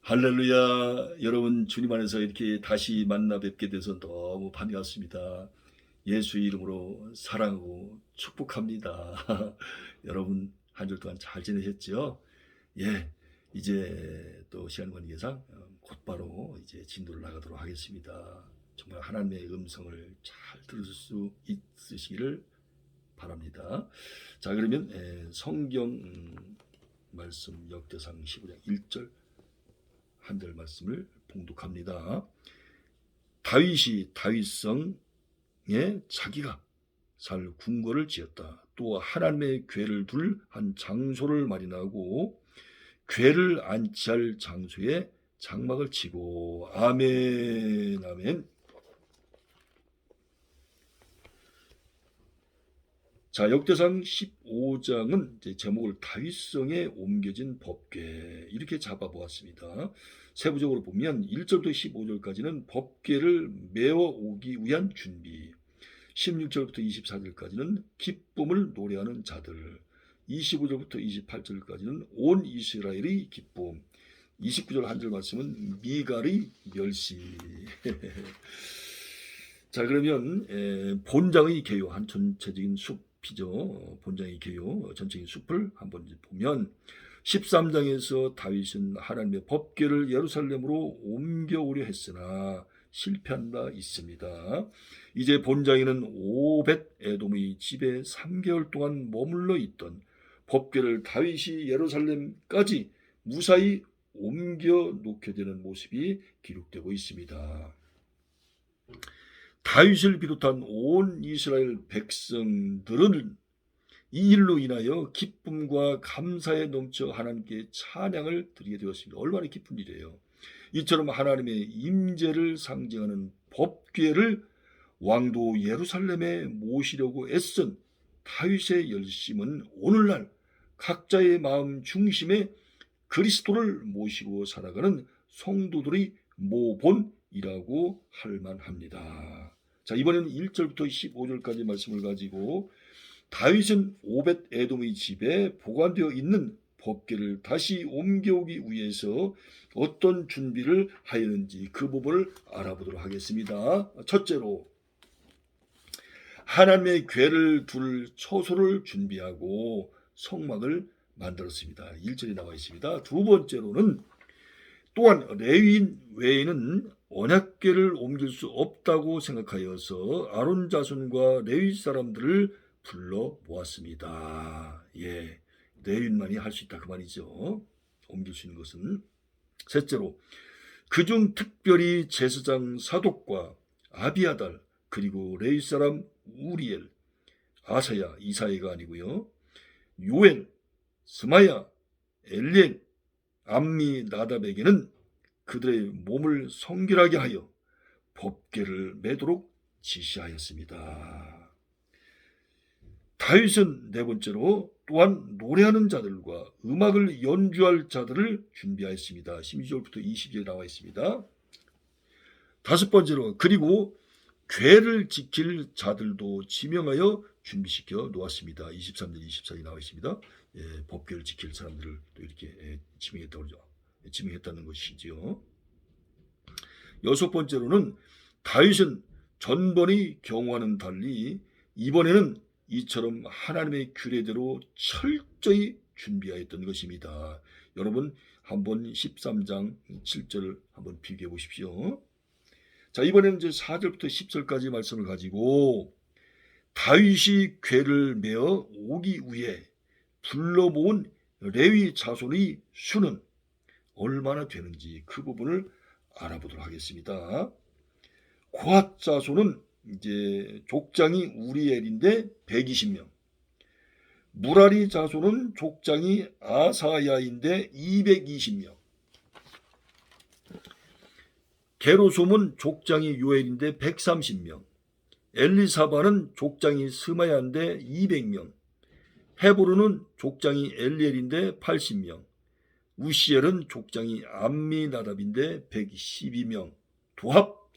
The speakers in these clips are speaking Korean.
할렐루야. 여러분 주님 안에서 이렇게 다시 만나 뵙게 돼서 너무 반갑습니다. 예수 이름으로 사랑하고 축복합니다. 여러분 한 주 동안 잘 지내셨죠? 예, 이제 또 시간 관계상 곧바로 이제 진도를 나가도록 하겠습니다. 정말 하나님의 음성을 잘 들을 수 있으시기를 바랍니다. 자, 그러면 성경 말씀 역대상 15장 1절 한절 말씀을 봉독합니다. 다윗이 다윗성에 자기가 살 궁궐을 지었다. 또 하나님의 궤를 둘 한 장소를 마련하고 궤를 안치할 장소에 장막을 치고. 아멘, 아멘. 자, 역대상 15장은 이제 제목을 다윗성에 옮겨진 법궤 이렇게 잡아보았습니다. 세부적으로 보면 1절부터 15절까지는 법궤를 메어 오기 위한 준비, 16절부터 24절까지는 기쁨을 노래하는 자들, 25절부터 28절까지는 온 이스라엘의 기쁨, 29절 한 절 말씀은 미갈의 멸시. 자, 그러면 본장의 개요, 한 전체적인 숲이죠. 본장의 개요, 전체적인 숲을 한번 보면 13장에서 다윗은 하나님의 법궤를 예루살렘으로 옮겨오려 했으나 실패한 바 있습니다. 이제 본장에는 오벳 에돔의 집에 3개월 동안 머물러 있던 법궤를 다윗이 예루살렘까지 무사히 옮겨 놓게 되는 모습이 기록되고 있습니다. 다윗을 비롯한 온 이스라엘 백성들은 이 일로 인하여 기쁨과 감사에 넘쳐 하나님께 찬양을 드리게 되었습니다. 얼마나 기쁜 일이에요. 이처럼 하나님의 임재를 상징하는 법궤를 왕도 예루살렘에 모시려고 애쓴 다윗의 열심은 오늘날 각자의 마음 중심에 그리스도를 모시고 살아가는 성도들의 모본이라고 할 만합니다. 자, 이번에는 1절부터 15절까지 말씀을 가지고 다윗은 오벳 에돔의 집에 보관되어 있는 법궤를 다시 옮겨오기 위해서 어떤 준비를 하였는지 그 부분을 알아보도록 하겠습니다. 첫째로 하나님의 궤를 둘 처소를 준비하고 성막을 만들었습니다. 1절에 나와 있습니다. 두 번째로는 또한 레위인 외에는 언약궤를 옮길 수 없다고 생각하여서 아론 자손과 레위 사람들을 불러 모았습니다. 예, 레위인만이 할 수 있다 그 말이죠. 옮길 수 있는 것은. 셋째로 그중 특별히 제사장 사독과 아비아달 그리고 레위 사람 우리엘, 아사야, 이사야가 아니고요. 요엘, 스마야, 엘리엘, 암미 나답에게는 그들의 몸을 성결하게 하여 법궤를 매도록 지시하였습니다. 다윗은 네 번째로 또한 노래하는 자들과 음악을 연주할 자들을 준비하였습니다. 12절부터 20절에 나와 있습니다. 다섯 번째로 그리고 궤를 지킬 자들도 지명하여 준비시켜 놓았습니다. 23절 24절에 나와 있습니다. 법궤를 지킬 사람들을 또 이렇게 지명했다고 그러죠. 지명했다는 것이지요. 여섯 번째로는 다윗은 전번의 경우와는 달리 이번에는 이처럼 하나님의 규례대로 철저히 준비하였던 것입니다. 여러분 한번 13장 7절을 한번 비교해 보십시오. 자, 이번에는 이제 4절부터 10절까지 말씀을 가지고 다윗이 궤를 메어 오기 위해 불러 모은 레위 자손의 수는 얼마나 되는지 그 부분을 알아보도록 하겠습니다. 고핫 자손은 이제 족장이 우리엘인데 120명, 무라리 자손은 족장이 아사야인데 220명, 게로솜은 족장이 요엘인데 130명, 엘리사바는 족장이 스마야인데 200명, 헤브론은 족장이 엘리엘인데 80명, 우시엘은 족장이 암미나답인데 112명, 도합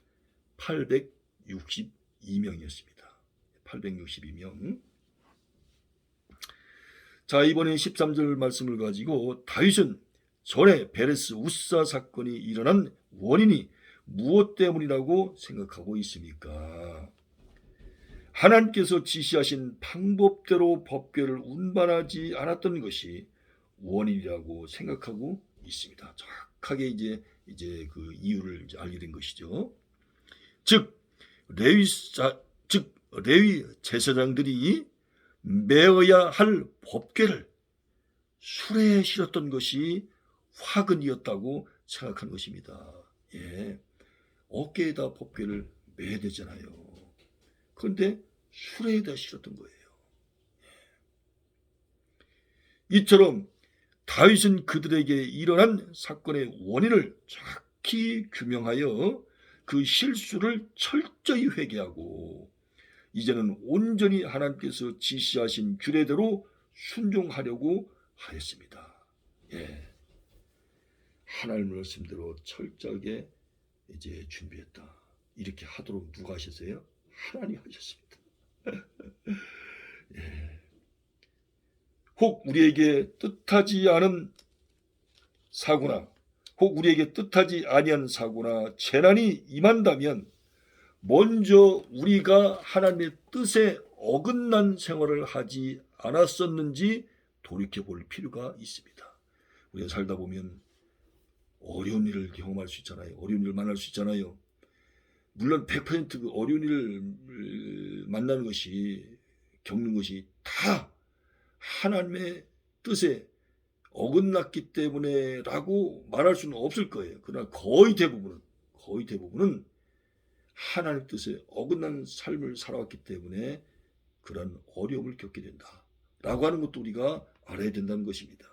862명이었습니다. 862명. 자, 이번에 13절 말씀을 가지고 다윗은 전에 베레스 우사 사건이 일어난 원인이 무엇 때문이라고 생각하고 있습니까? 하나님께서 지시하신 방법대로 법궤를 운반하지 않았던 것이 원인이라고 생각하고 있습니다. 정확하게 이제 그 이유를 이제 알게 된 것이죠. 즉 레위 제사장들이 메어야 할 법궤를 수레에 실었던 것이 화근이었다고 생각한 것입니다. 예, 어깨에다 법궤를 매야 되잖아요. 그런데 수레에다 실었던 거예요. 이처럼 다윗은 그들에게 일어난 사건의 원인을 정확히 규명하여 그 실수를 철저히 회개하고 이제는 온전히 하나님께서 지시하신 규례대로 순종하려고 하였습니다. 예, 하나님 말씀대로 철저하게 이제 준비했다. 이렇게 하도록 누가 하셨어요? 하나님 하셨습니다. 예. 혹 우리에게 뜻하지 않은 사고나 혹 우리에게 뜻하지 아니한 사고나 재난이 임한다면 먼저 우리가 하나님의 뜻에 어긋난 생활을 하지 않았었는지 돌이켜볼 필요가 있습니다. 우리가 살다 보면 어려운 일을 경험할 수 있잖아요. 어려운 일을 만날 수 있잖아요. 물론 100% 그 어려운 일을 만나는 것이 겪는 것이 다 하나님의 뜻에 어긋났기 때문에라고 말할 수는 없을 거예요. 그러나 거의 대부분은 하나님의 뜻에 어긋난 삶을 살아왔기 때문에 그런 어려움을 겪게 된다라고 하는 것도 우리가 알아야 된다는 것입니다.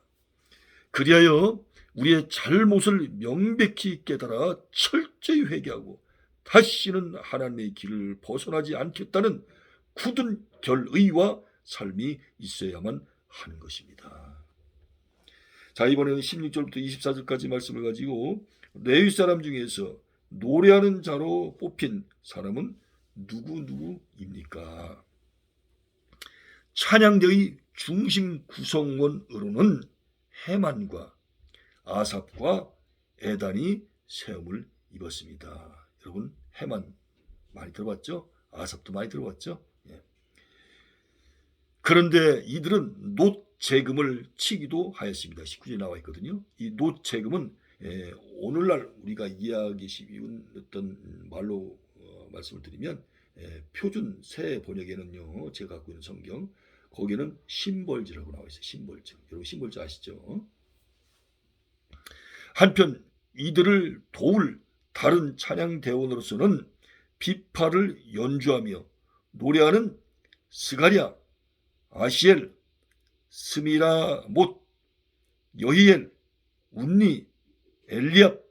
그리하여 우리의 잘못을 명백히 깨달아 철저히 회개하고 다시는 하나님의 길을 벗어나지 않겠다는 굳은 결의와 삶이 있어야만 하는 것입니다. 자, 이번에는 16절부터 24절까지 말씀을 가지고 레위 사람 중에서 노래하는 자로 뽑힌 사람은 누구입니까? 찬양대의 중심 구성원으로는 헤만과 아삽과 에단이 세움을 입었습니다. 여러분, 헤만 많이 들어봤죠? 아삽도 많이 들어봤죠? 예. 그런데 이들은 놋재금을 치기도 하였습니다. 19절에 나와 있거든요. 이 놋재금은 오늘날 우리가 이해하기 쉬운 어떤 말로 말씀을 드리면 표준 새 번역에는요, 제가 갖고 있는 성경 거기는 심벌지라고 나와 있어요. 심벌지. 여러분 심벌지 아시죠? 한편 이들을 도울 다른 찬양 대원으로서는 비파를 연주하며 노래하는 스가랴, 아시엘, 스미라못, 여히엘, 운니, 엘리압,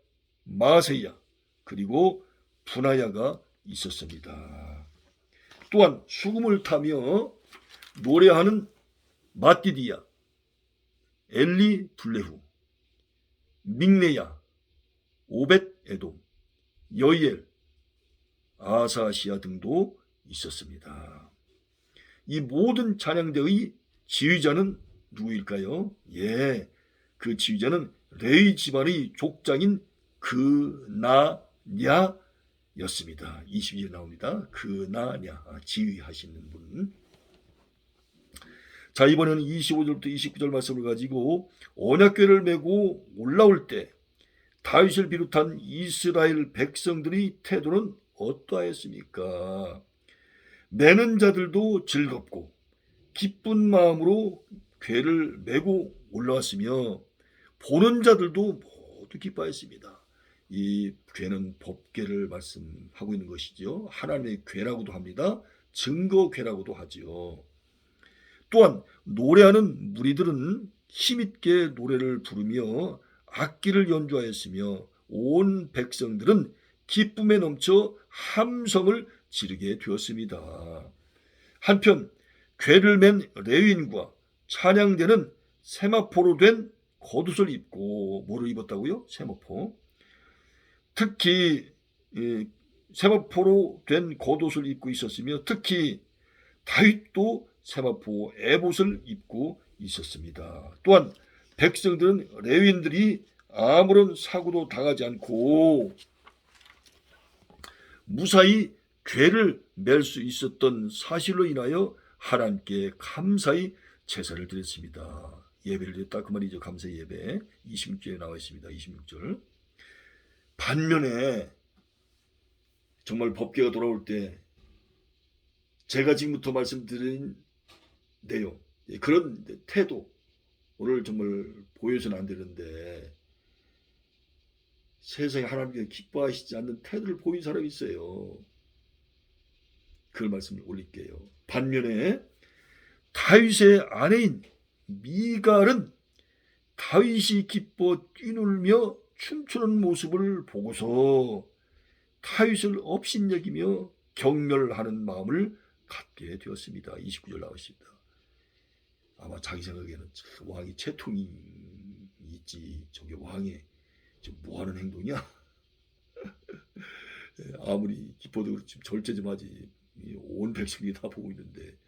마세야 그리고 분하야가 있었습니다. 또한 수금을 타며 노래하는 마띠디야, 엘리 블레후, 믹네야, 오벳 에돔, 여이엘, 아사시아 등도 있었습니다. 이 모든 찬양대의 지휘자는 누구일까요? 예, 그 지휘자는 레위 집안의 족장인 그나냐였습니다. 22절 나옵니다. 그나냐, 지휘하시는 분. 자, 이번에는 25절부터 29절 말씀을 가지고 언약궤를 메고 올라올 때 다윗을 비롯한 이스라엘 백성들의 태도는 어떠하였습니까? 매는 자들도 즐겁고 기쁜 마음으로 궤를 메고 올라왔으며 보는 자들도 모두 기뻐했습니다. 이 궤는 법궤를 말씀하고 있는 것이죠. 하나님의 궤라고도 합니다. 증거궤라고도 하죠. 또한 노래하는 무리들은 힘있게 노래를 부르며 악기를 연주하였으며 온 백성들은 기쁨에 넘쳐 함성을 지르게 되었습니다. 한편 궤를 맨 레위인과 찬양대는 세마포로 된 겉옷을 입고 뭐를 입었다고요? 세마포. 특히 세마포로 된 겉옷을 입고 있었으며 특히 다윗도 세마포 에봇을 입고 있었습니다. 또한 백성들은 레위인들이 아무런 사고도 당하지 않고 무사히 죄를 맬 수 있었던 사실로 인하여 하나님께 감사의 제사를 드렸습니다. 예배를 드렸다 그 말이죠. 감사 예배 26절에 나와 있습니다. 26절. 반면에 정말 법궤가 돌아올 때 제가 지금부터 말씀드린 내용, 그런 태도를 정말 보여서는 안 되는데 세상에 하나님께 기뻐하시지 않는 태도를 보인 사람이 있어요. 그 말씀을 올릴게요. 반면에 다윗의 아내인 미갈은 다윗이 기뻐 뛰놀며 춤추는 모습을 보고서 다윗을 업신여기며 경멸하는 마음을 갖게 되었습니다. 29절 나와 있습니다. 아마 자기 생각에는 왕이 채통이 있지, 저게 왕이 뭐하는 행동이야? 아무리 기뻐도 그렇지 절제 좀 하지. 온 백성이 다 보고 있는데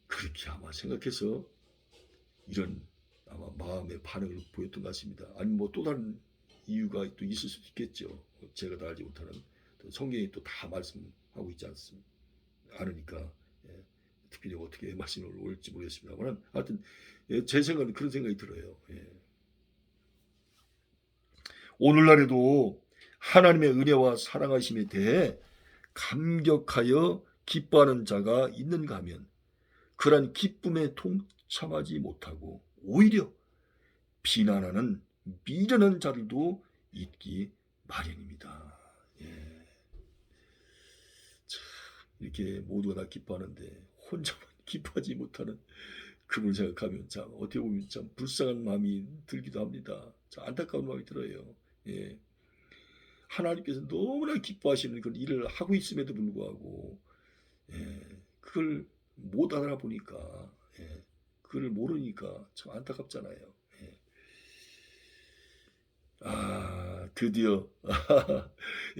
그렇게 아마 생각해서 이런 아마 마음의 반응을 보였던 것 같습니다. 아니 뭐 또 다른 이유가 또 있을 수도 있겠죠. 제가 다 알지 못하는 성경이 또 다 말씀하고 있지 않으니까 특별히 어떻게 말씀을 올지 모르겠습니다만 하여튼 제 생각은 그런 생각이 들어요. 오늘날에도 하나님의 은혜와 사랑하심에 대해 감격하여 기뻐하는 자가 있는가 하면 그러한 기쁨에 동참하지 못하고 오히려 비난하는 미련한 자들도 있기 마련입니다. 이렇게 모두가 다 기뻐하는데 혼자만 기뻐하지 못하는 그분을 생각하면 참 어떻게 보면 참 불쌍한 마음이 들기도 합니다. 참 안타까운 마음이 들어요. 하나님께서 너무나 기뻐하시는 그런 일을 하고 있음에도 불구하고 그걸 못 알아보니까 그걸 모르니까 참 안타깝잖아요. 드디어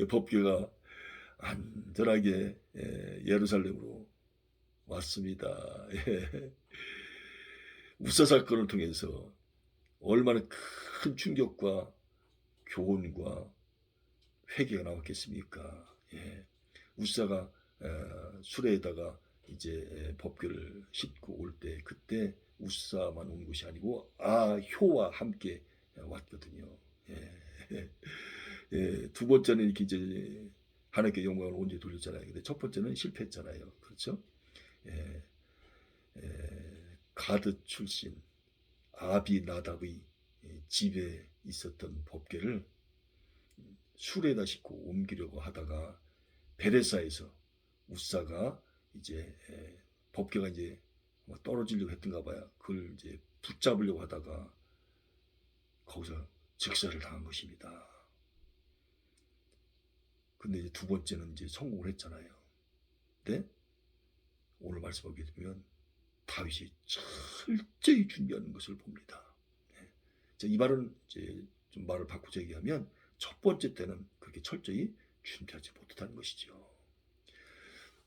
법궤가 안전하게 예루살렘으로 왔습니다. 우사 사건을 통해서 얼마나 큰 충격과 교훈과 회개가 나왔겠습니까? 우사가 수레에다가 이제 법궤를 싣고 올 때 그때 우사만 온 것이 아니고 효와 함께 왔거든요. 두 번째는 이렇게 이제 하나님께 영광을 온전히 돌렸잖아요. 근데 첫 번째는 실패했잖아요. 그렇죠? 가드 출신 아비나답의 집에 있었던 법궤를 수레에다 싣고 옮기려고 하다가 베레사에서 우사가 이제 법궤가 이제 떨어지려고 했던가 봐요. 그걸 이제 붙잡으려고 하다가 거기서 즉사를 당한 것입니다. 근데 이제 두 번째는 이제 성공을 했잖아요. 근데 오늘 말씀하게 되면 다윗이 철저히 준비하는 것을 봅니다. 이 말은 이제 좀 말을 바꾸자 얘기하면 첫 번째 때는 그렇게 철저히 준비하지 못했다는 것이죠.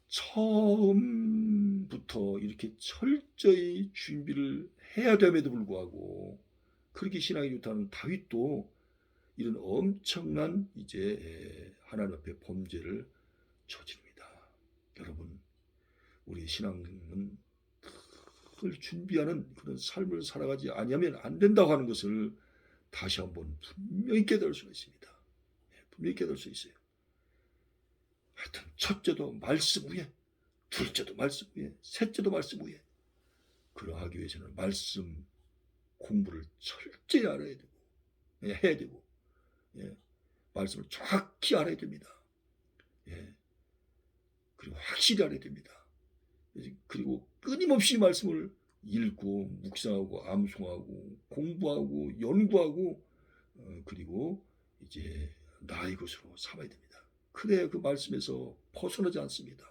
처음부터 이렇게 철저히 준비를 해야 됨에도 불구하고 그렇게 신앙이 좋다는 다윗도 이런 엄청난 이제 하나님 앞에 범죄를 저지릅니다. 여러분, 우리 신앙은 그걸 준비하는 그런 삶을 살아가지 아니하면 안 된다고 하는 것을 다시 한번 분명히 깨달을 수가 있습니다. 분명히 깨달을 수 있어요. 하여튼 첫째도 말씀 위에, 둘째도 말씀 위에, 셋째도 말씀 위에. 그러하기 위해서는 말씀 공부를 철저히 알아야 되고 해야 되고 말씀을 정확히 알아야 됩니다. 그리고 확실히 알아야 됩니다. 그리고 끊임없이 말씀을 읽고 묵상하고 암송하고 공부하고 연구하고 그리고 이제 나의 것으로 삼아야 됩니다. 그래야 그 말씀에서 벗어나지 않습니다.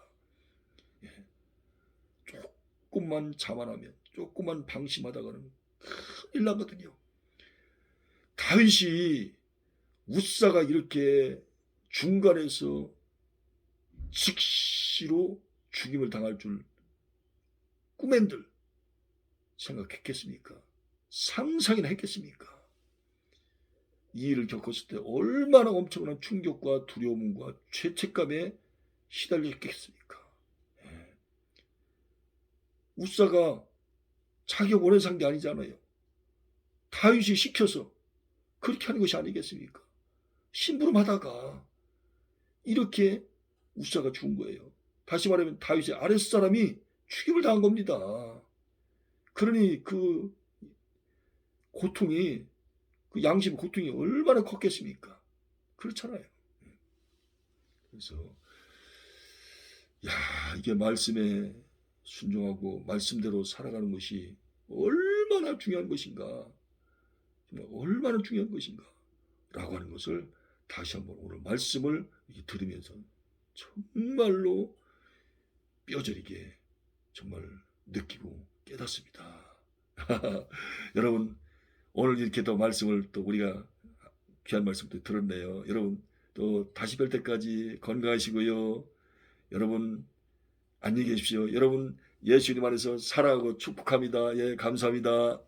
조금만 자만하면 조금만 방심하다가는 큰일 나거든요. 다윗이 우사가 이렇게 중간에서 즉시로 죽임을 당할 줄 꿈엔들 생각했겠습니까? 상상이나 했겠습니까? 이 일을 겪었을 때 얼마나 엄청난 충격과 두려움과 죄책감에 시달렸겠습니까? 예. 웃사가 자기가 원해서 한 게 아니잖아요. 다윗이 시켜서 그렇게 하는 것이 아니겠습니까? 심부름하다가 이렇게 웃사가 죽은 거예요. 다시 말하면 다윗의 아랫사람이 죽임을 당한 겁니다. 그러니 그 고통이, 그 양심의 고통이 얼마나 컸겠습니까? 그렇잖아요. 그래서 이게 말씀에 순종하고 말씀대로 살아가는 것이 얼마나 중요한 것인가, 정말 얼마나 중요한 것인가 라고 하는 것을 다시 한번 오늘 말씀을 들으면서 정말로 뼈저리게 정말 느끼고 깨닫습니다. 여러분, 오늘 이렇게 또 말씀을 또 우리가 귀한 말씀도 들었네요. 여러분, 또 다시 뵐 때까지 건강하시고요. 여러분, 안녕히 계십시오. 여러분, 예수님 안에서 살아가고 축복합니다. 예, 감사합니다.